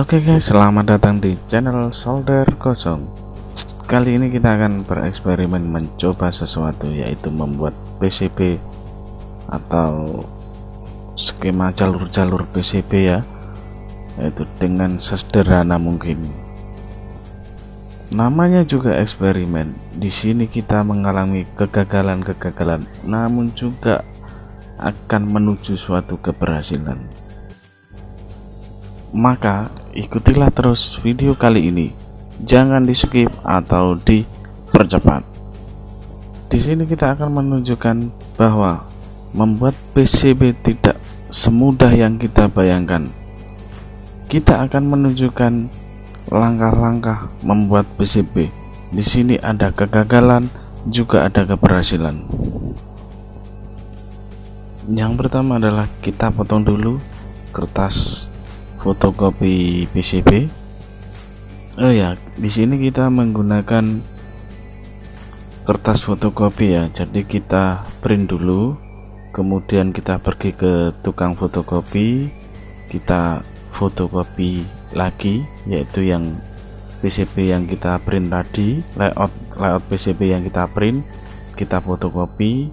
Oke guys, selamat datang di channel Solder Kosong. Kali ini kita akan bereksperimen mencoba sesuatu, yaitu membuat PCB atau skema jalur-jalur PCB ya, yaitu dengan sesederhana mungkin. Namanya juga eksperimen. Di sini kita mengalami kegagalan-kegagalan, namun juga akan menuju suatu keberhasilan. Maka ikutilah terus video kali ini, jangan di skip atau dipercepat. Di sini kita akan menunjukkan bahwa membuat PCB tidak semudah yang kita bayangkan. Kita akan menunjukkan langkah-langkah membuat PCB. Di sini ada kegagalan, juga ada keberhasilan. Yang pertama adalah kita potong dulu kertas fotokopi PCB. Oh ya, di sini kita menggunakan kertas fotokopi ya. Jadi kita print dulu, kemudian kita pergi ke tukang fotokopi, kita fotokopi lagi, yaitu yang PCB yang kita print tadi, layout PCB yang kita print, kita fotokopi.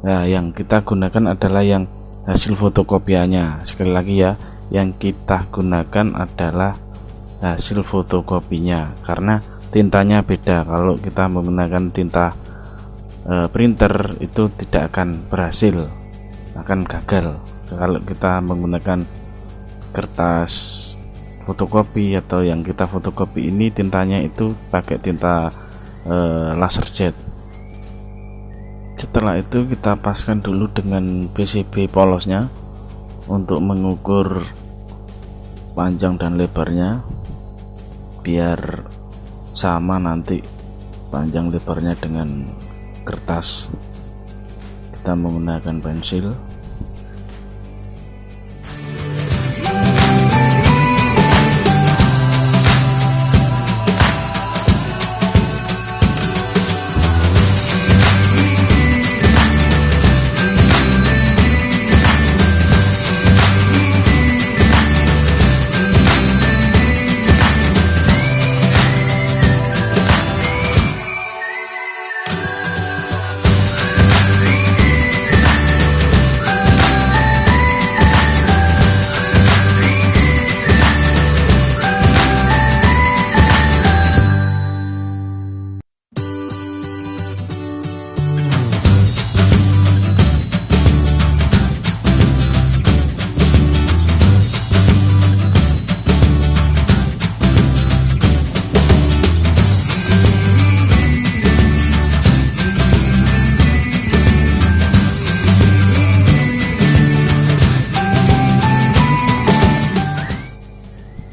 Nah, yang kita gunakan adalah yang hasil fotokopiannya. Sekali lagi ya, yang kita gunakan adalah hasil fotokopinya, karena tintanya beda. Kalau kita menggunakan tinta printer itu tidak akan berhasil, akan gagal. Kalau kita menggunakan kertas fotokopi atau yang kita fotokopi ini, tintanya itu pakai tinta laser jet. Setelah itu kita paskan dulu dengan PCB polosnya untuk mengukur panjang dan lebarnya biar sama nanti panjang lebarnya dengan kertas. Kita menggunakan pensil.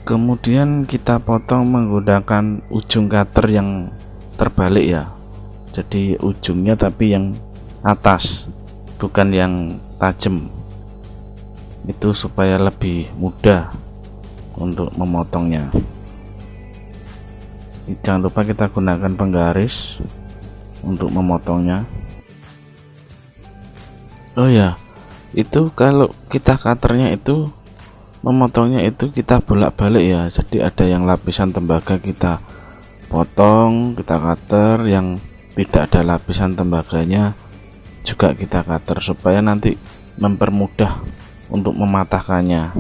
Kemudian kita potong menggunakan ujung cutter yang terbalik ya. Jadi ujungnya tapi yang atas, bukan yang tajam. Itu supaya lebih mudah untuk memotongnya. Jangan lupa kita gunakan penggaris untuk memotongnya. Oh ya, itu kalau kita cutternya itu memotongnya itu kita bolak-balik ya. Jadi ada yang lapisan tembaga kita potong, kita cutter, yang tidak ada lapisan tembaganya juga kita cutter, supaya nanti mempermudah untuk mematahkannya.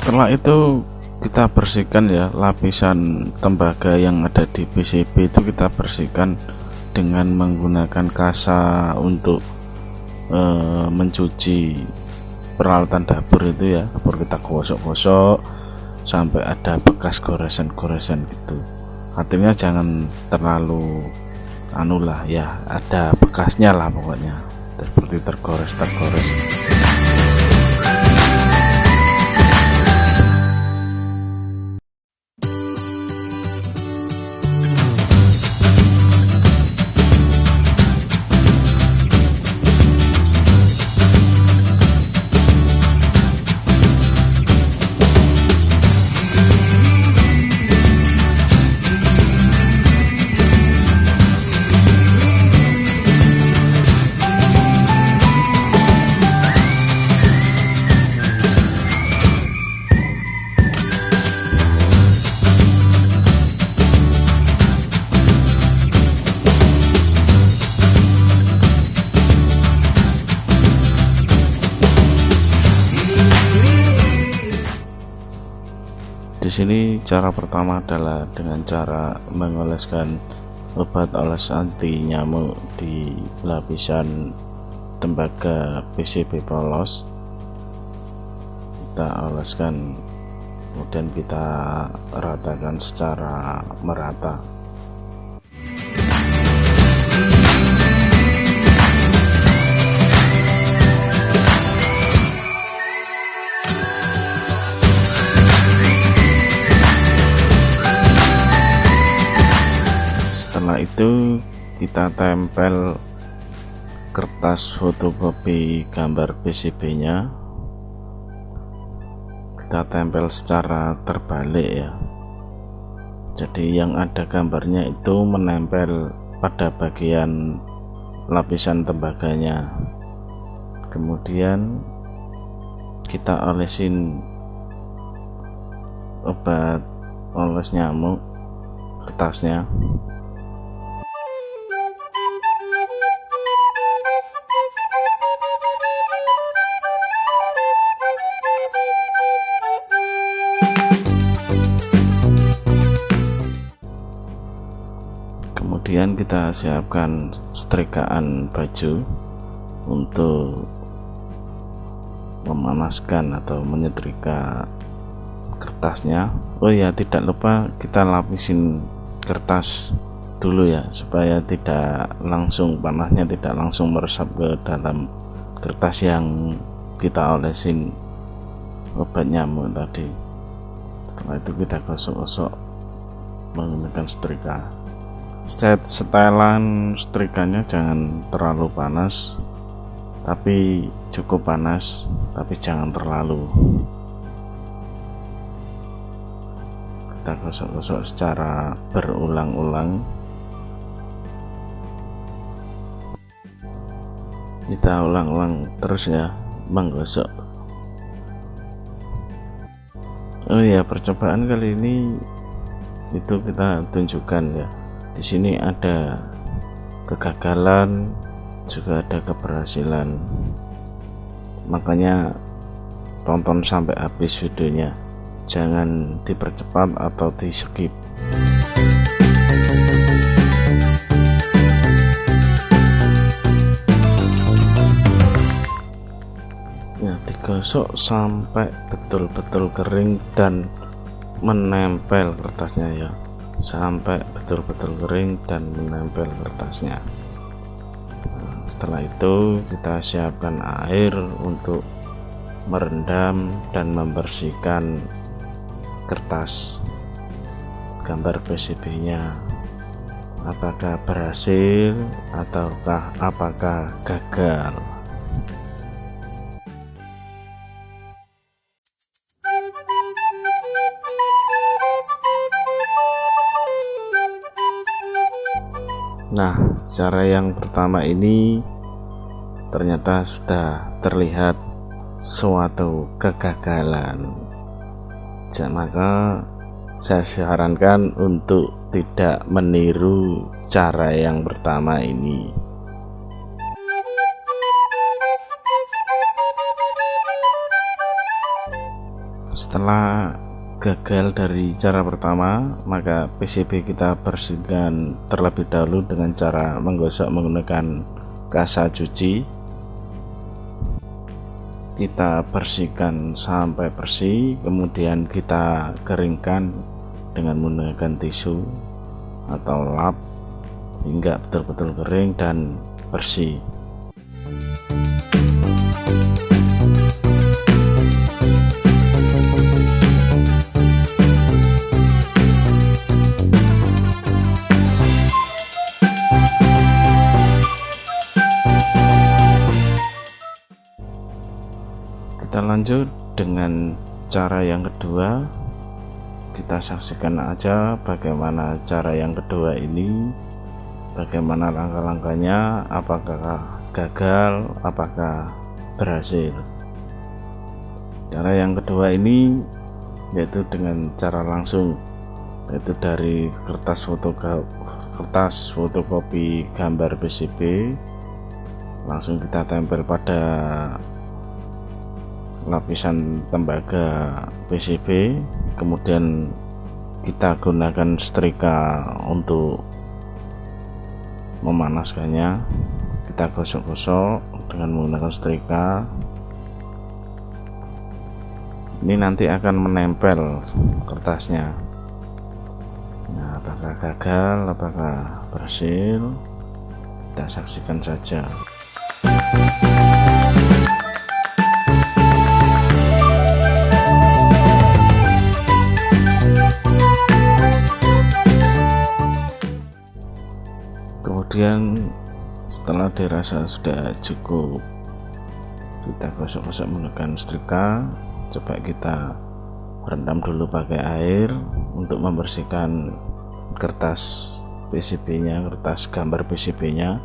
Setelah itu kita bersihkan ya, lapisan tembaga yang ada di PCB itu kita bersihkan dengan menggunakan kasa untuk mencuci peralatan dapur itu ya. Dapur kita gosok-gosok sampai ada bekas goresan-goresan gitu, artinya jangan terlalu anulah ya, ada bekasnya lah pokoknya, seperti tergores. Di sini cara pertama adalah dengan cara mengoleskan obat oles anti nyamuk di lapisan tembaga PCB polos. Kita oleskan, kemudian kita ratakan secara merata. Setelah itu kita tempel kertas fotokopi gambar PCB nya, kita tempel secara terbalik ya, jadi yang ada gambarnya itu menempel pada bagian lapisan tembaganya. Kemudian kita olesin obat oles nyamuk kertasnya. Kemudian kita siapkan setrikaan baju untuk memanaskan atau menyetrika kertasnya. Oh ya, tidak lupa kita lapisin kertas dulu ya, supaya tidak langsung panasnya tidak langsung meresap ke dalam kertas yang kita olesin obat nyamuk tadi. Setelah itu kita gosok-gosok menggunakan setrika. Setelan setrikanya jangan terlalu panas, tapi cukup panas, tapi jangan terlalu. Kita gosok-gosok secara berulang-ulang. Kita ulang-ulang terus ya menggosok. Oh ya, percobaan kali ini itu kita tunjukkan ya. Di sini ada kegagalan, juga ada keberhasilan. Makanya tonton sampai habis videonya. Jangan dipercepat atau di skip. Ya, digosok sampai betul-betul kering dan menempel kertasnya ya. Sampai betul-betul kering dan menempel kertasnya. Setelah itu kita siapkan air untuk merendam dan membersihkan kertas gambar PCB nya. Apakah berhasil ataukah apakah gagal? Nah, cara yang pertama ini ternyata sudah terlihat suatu kegagalan. Maka saya sarankan untuk tidak meniru cara yang pertama ini. Setelah gagal dari cara pertama, maka PCB kita bersihkan terlebih dahulu dengan cara menggosok menggunakan kasa cuci. Kita bersihkan sampai bersih, kemudian kita keringkan dengan menggunakan tisu atau lap hingga betul-betul kering dan bersih. Kita lanjut dengan cara yang kedua. Kita saksikan aja bagaimana cara yang kedua ini, bagaimana langkah-langkahnya, apakah gagal, apakah berhasil. Cara yang kedua ini yaitu dengan cara langsung, yaitu dari kertas fotokopi gambar PCB, langsung kita tempel pada lapisan tembaga PCB, kemudian kita gunakan setrika untuk memanaskannya. Kita gosok-gosok dengan menggunakan setrika. Ini nanti akan menempel kertasnya. Nah, apakah gagal, apakah berhasil, kita saksikan saja. Kemudian setelah dirasa sudah cukup, kita gosok-gosok menggunakan setrika. Coba kita rendam dulu pakai air untuk membersihkan kertas PCB-nya, kertas gambar PCB-nya.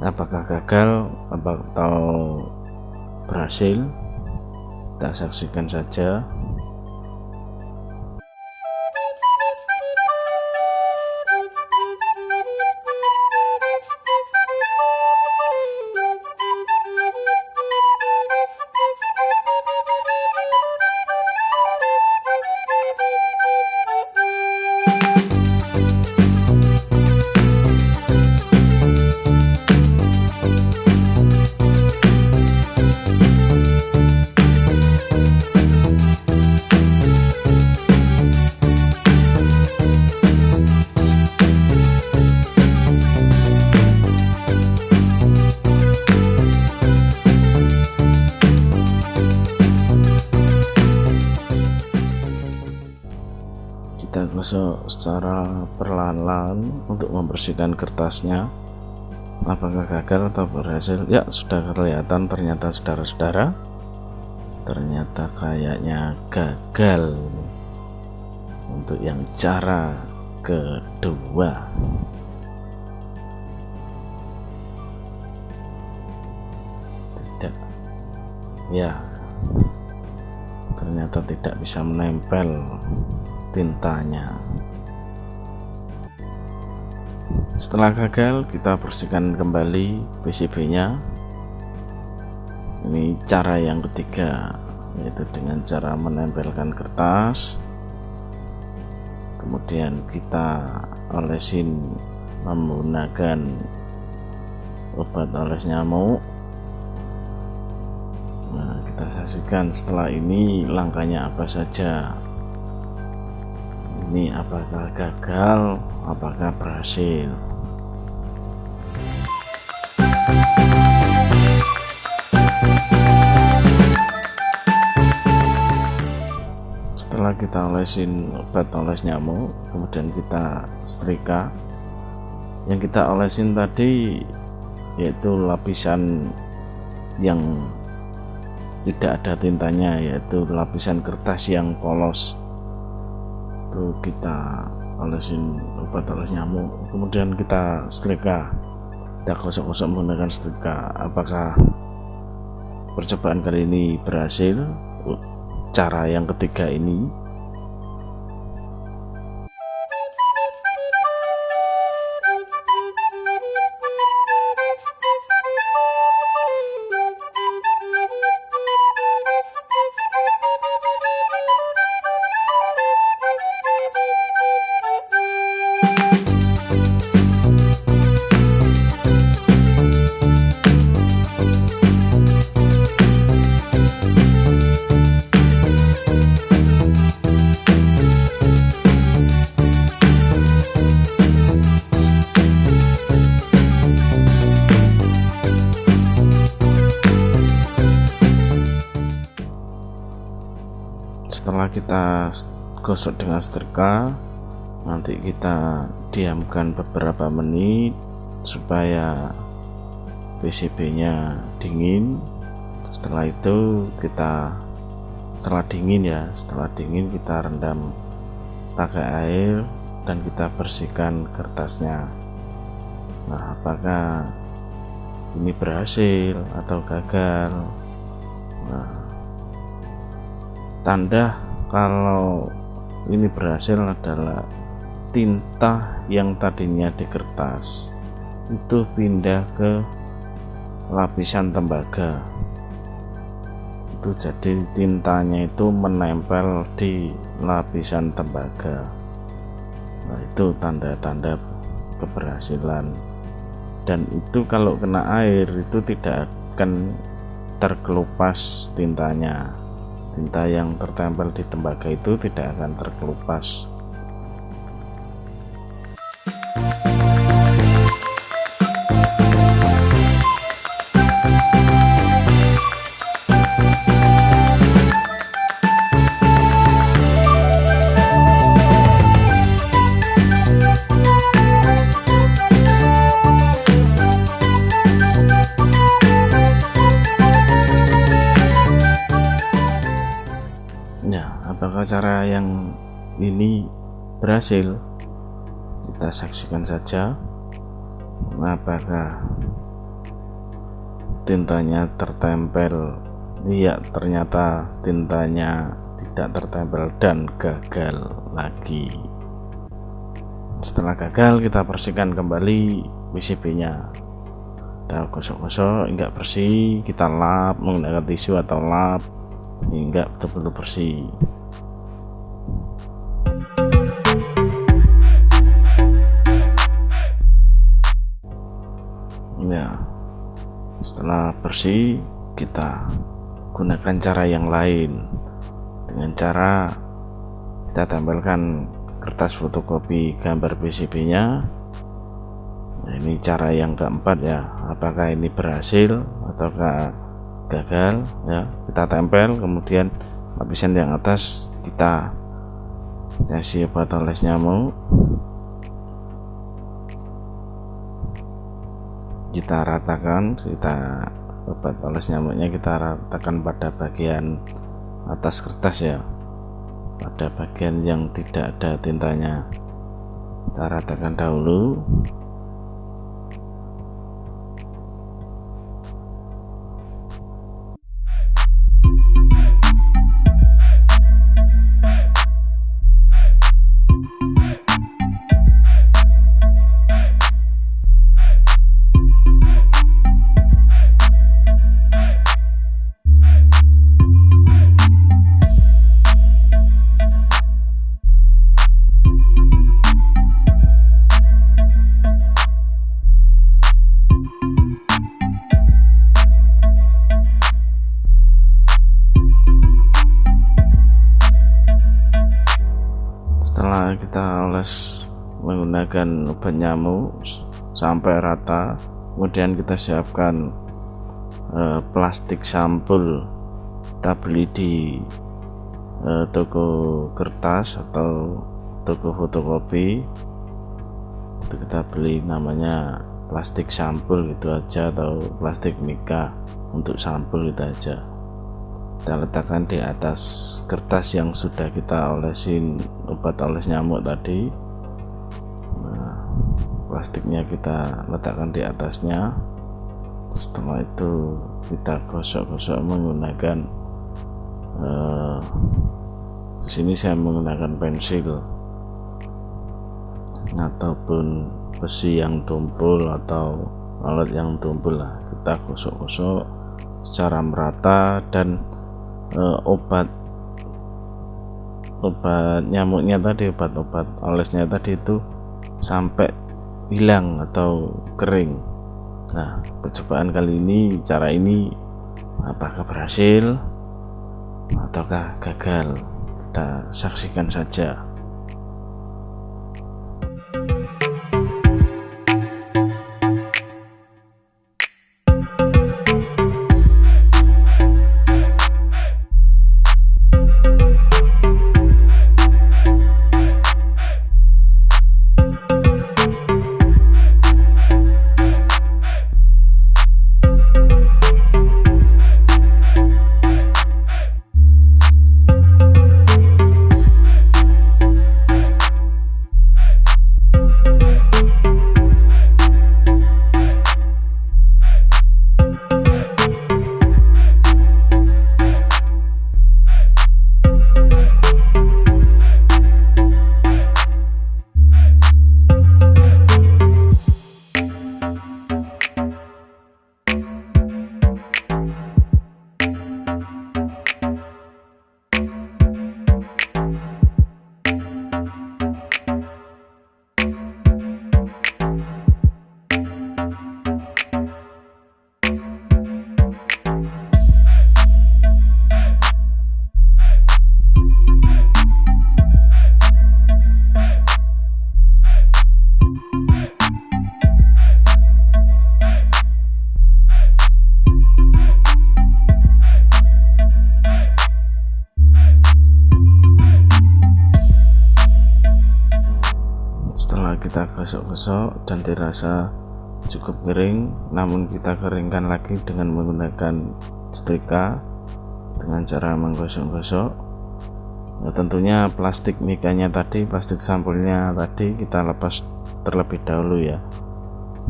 Apakah gagal atau berhasil, kita saksikan saja. Kita gosok secara perlahan-lahan untuk membersihkan kertasnya. Apakah gagal atau berhasil? Ya, sudah kelihatan ternyata, saudara-saudara, ternyata kayaknya gagal untuk yang cara kedua. Tidak, ya, ternyata tidak bisa menempel tintanya. Setelah gagal, kita bersihkan kembali PCB-nya. Ini cara yang ketiga, yaitu dengan cara menempelkan kertas, kemudian kita olesin menggunakan obat oles nyamuk. Nah, kita saksikan setelah ini langkahnya apa saja. Ini apakah gagal, apakah berhasil. Setelah kita olesin obat oles nyamuk, kemudian kita setrika. Yang kita olesin tadi yaitu lapisan yang tidak ada tintanya, yaitu lapisan kertas yang polos. Itu kita olesin obat oles nyamuk, kemudian kita setrika, kita gosok-gosok menggunakan setrika. Apakah percobaan kali ini berhasil? Cara yang ketiga ini. setelah kita gosok dengan setrika, nanti kita diamkan beberapa menit supaya PCB nya dingin. Setelah itu setelah dingin kita rendam pakai air dan kita bersihkan kertasnya. Nah, apakah ini berhasil atau gagal? Nah, tanda kalau ini berhasil adalah tinta yang tadinya di kertas itu pindah ke lapisan tembaga. Itu jadi tintanya itu menempel di lapisan tembaga. Nah, itu tanda-tanda keberhasilan. Dan itu kalau kena air itu tidak akan terkelupas tintanya. Tinta yang tertempel di tembaga itu tidak akan terkelupas. Apakah cara yang ini berhasil? Kita saksikan saja. Apakah tintanya tertempel? Iya, ternyata tintanya tidak tertempel dan gagal lagi. Setelah gagal, kita bersihkan kembali PCB nya. Kita gosok-gosok, enggak bersih, kita lap menggunakan tisu atau lap hingga betul-betul bersih. Ya, setelah bersih kita gunakan cara yang lain, dengan cara kita tempelkan kertas fotokopi gambar PCB nya. Nah, ini cara yang keempat ya. Apakah ini berhasil ataukah gagal ya? Kita tempel, kemudian lapisan yang atas kita kasih obat oles nyamuk, kita ratakan, obat oles nyamuknya kita ratakan pada bagian atas kertas ya, pada bagian yang tidak ada tintanya kita ratakan dahulu. Setelah kita oles menggunakan obat nyamuk sampai rata, kemudian kita siapkan plastik sampul. Kita beli di toko kertas atau toko fotokopi. Itu kita beli namanya plastik sampul gitu aja, atau plastik mika untuk sampul gitu aja. Kita letakkan di atas kertas yang sudah kita olesin obat oles nyamuk tadi. Nah, plastiknya kita letakkan di atasnya. Setelah itu kita gosok-gosok menggunakan di sini saya menggunakan pensil ataupun besi yang tumpul atau alat yang tumpul lah. Kita gosok-gosok secara merata dan obat nyamuknya tadi, obat olesnya tadi itu sampai hilang atau kering. Nah, percobaan kali ini, cara ini apakah berhasil ataukah gagal? Kita saksikan saja. kita gosok-gosok dan dirasa cukup kering, namun kita keringkan lagi dengan menggunakan setrika dengan cara menggosok-gosok. Nah, tentunya plastik mikanya tadi, plastik sampulnya tadi kita lepas terlebih dahulu ya.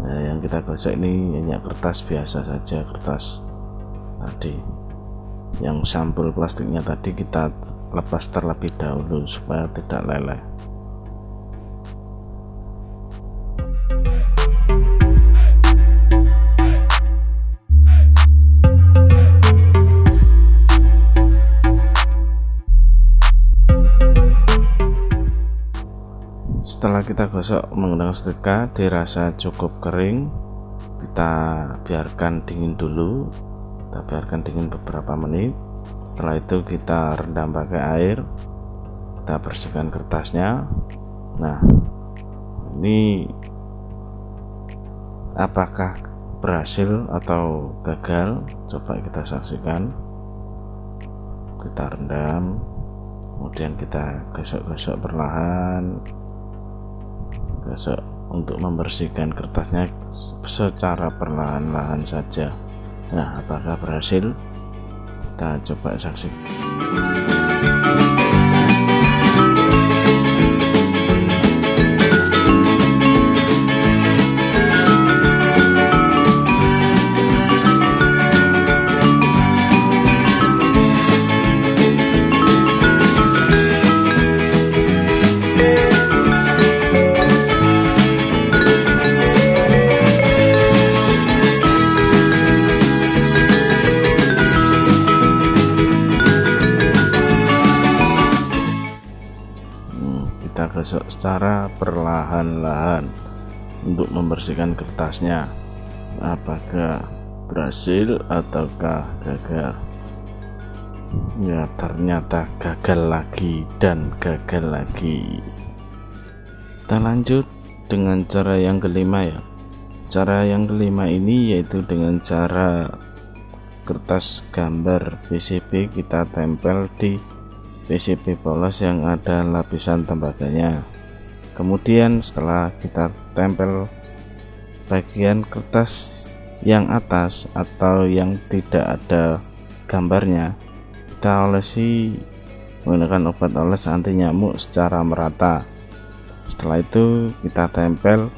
Nah, yang kita gosok ini hanya kertas biasa saja, kertas tadi. Yang sampul plastiknya tadi kita lepas terlebih dahulu supaya tidak leleh. Setelah kita gosok menggunakan setrika dirasa cukup kering, kita biarkan dingin dulu. Kita biarkan dingin beberapa menit. Setelah itu kita rendam pakai air, kita bersihkan kertasnya. Nah, ini apakah berhasil atau gagal? Coba kita saksikan. Kita rendam, kemudian kita gosok-gosok perlahan, gosok untuk membersihkan kertasnya secara perlahan-lahan saja. Nah, apakah berhasil? Kita coba saksikan. Kita gosok secara perlahan-lahan untuk membersihkan kertasnya. Apakah berhasil ataukah gagal? Ya, ternyata gagal lagi dan gagal lagi. Kita lanjut dengan cara yang kelima ya. Cara yang kelima ini yaitu dengan cara kertas gambar PCB kita tempel di PCB polos yang ada lapisan tembaganya. Kemudian setelah kita tempel bagian kertas yang atas atau yang tidak ada gambarnya, kita olesi menggunakan obat oles anti nyamuk secara merata. Setelah itu kita tempel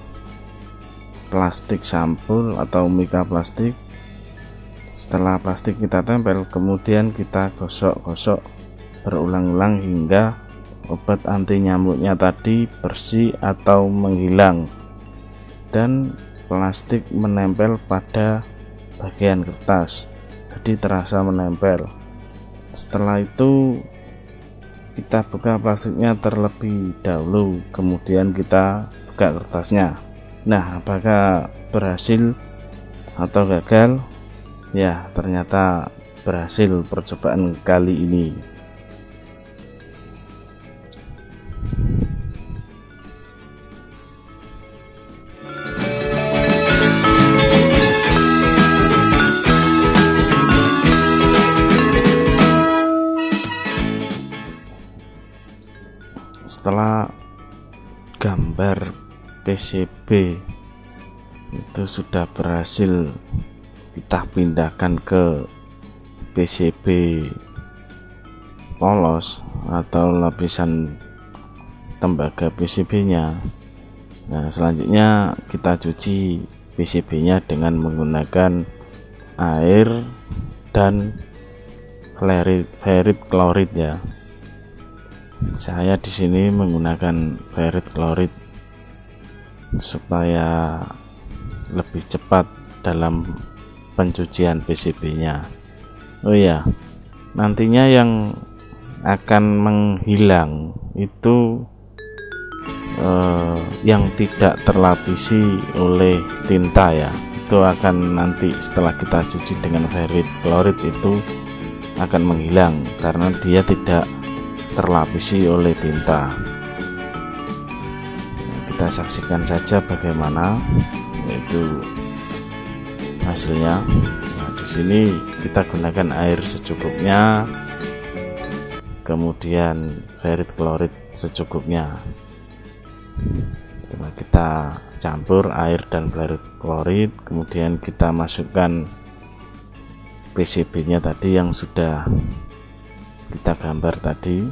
plastik sampul atau mika plastik. Setelah plastik kita tempel, kemudian kita gosok-gosok berulang-ulang hingga obat anti nyamuknya tadi bersih atau menghilang dan plastik menempel pada bagian kertas, jadi terasa menempel. Setelah itu kita buka plastiknya terlebih dahulu, kemudian kita buka kertasnya. Nah, apakah berhasil atau gagal? Ya, ternyata berhasil percobaan kali ini. Setelah gambar PCB itu sudah berhasil kita pindahkan ke PCB polos atau lapisan tembaga PCB-nya. Nah, selanjutnya kita cuci PCB-nya dengan menggunakan air dan ferrit klorid ya. Saya di sini menggunakan ferrit klorid supaya lebih cepat dalam pencucian PCB-nya. Oh ya, nantinya yang akan menghilang itu yang tidak terlapisi oleh tinta ya. Itu akan nanti setelah kita cuci dengan ferrit klorid itu akan menghilang karena dia tidak terlapisi oleh tinta. Kita saksikan saja bagaimana itu hasilnya. Nah, di sini kita gunakan air secukupnya, kemudian ferrit klorid secukupnya. Setelah kita campur air dan pelarut klorit, kemudian kita masukkan PCB nya tadi yang sudah kita gambar tadi.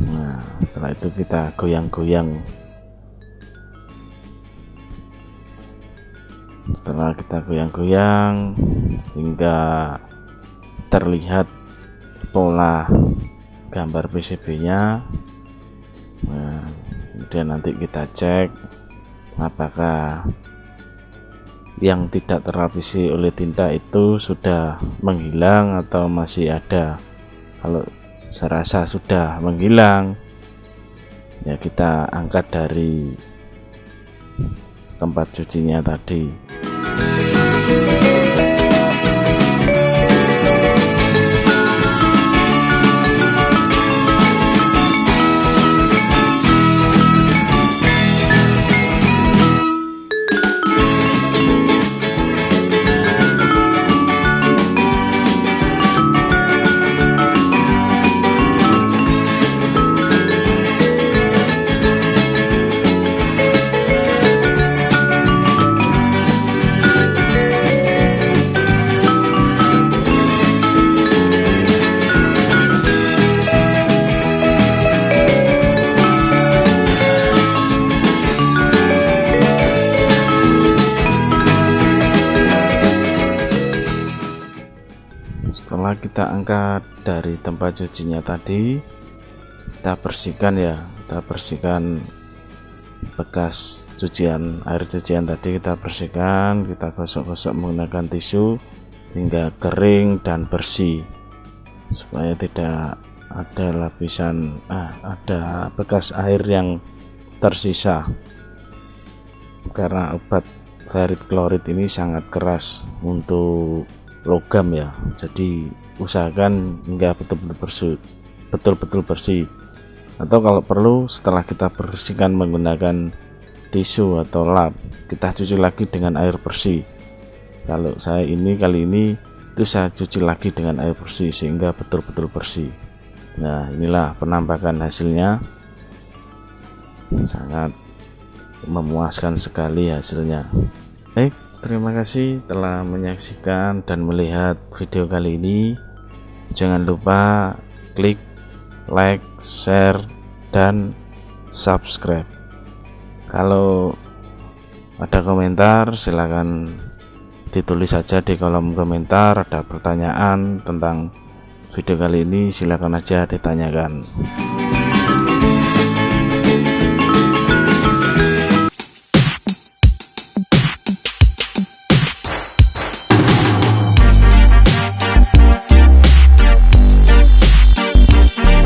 Nah, setelah itu kita goyang-goyang. Setelah kita goyang-goyang hingga terlihat pola gambar PCB nya. Nah, kemudian nanti kita cek apakah yang tidak terlapisi oleh tinta itu sudah menghilang atau masih ada. Kalau serasa sudah menghilang, ya kita angkat dari tempat cucinya tadi. Setelah kita angkat dari tempat cucinya tadi, kita bersihkan ya, kita bersihkan bekas cucian, air cucian tadi kita bersihkan, kita gosok-gosok menggunakan tisu hingga kering dan bersih, supaya tidak ada lapisan ada bekas air yang tersisa, karena obat ferrit klorid ini sangat keras untuk logam ya, jadi usahakan hingga betul-betul bersih, atau kalau perlu setelah kita bersihkan menggunakan tisu atau lap, kita cuci lagi dengan air bersih. Kalau saya kali ini itu saya cuci lagi dengan air bersih sehingga betul-betul bersih. Nah, inilah penampakan hasilnya, sangat memuaskan sekali hasilnya. Baik, terima kasih telah menyaksikan dan melihat video kali ini. Jangan lupa klik like, share, dan subscribe. Kalau ada komentar silakan ditulis saja di kolom komentar. Ada pertanyaan tentang video kali ini silakan aja ditanyakan.